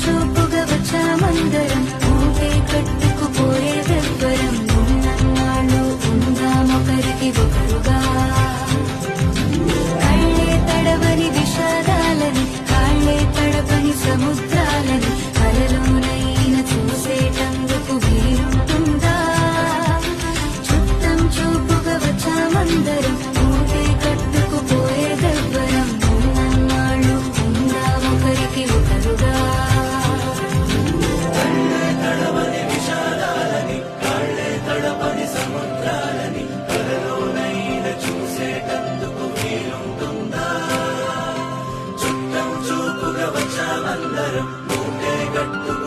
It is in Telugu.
చూపుగా వచ్చామందరం ఊటే కట్టుకుపోయేదెవ్వరం ఉన్నన్నాళ్ళు ఉందామొకరికి ఒకరుగా కళ్ళే తడవని విషాదాలని కాళ్ళే తడపని సముద్రాలని కలలోనైనా చూసేటందుకు వీలుంటుందా చుట్టం చూపుగా వచ్చామందరం ఊటే కట్టుకుపోయేదెవ్వరం ఉన్నన్నాళ్ళు ఉందామొకరికి ఒకరుగా అందరం మూటే గట్టు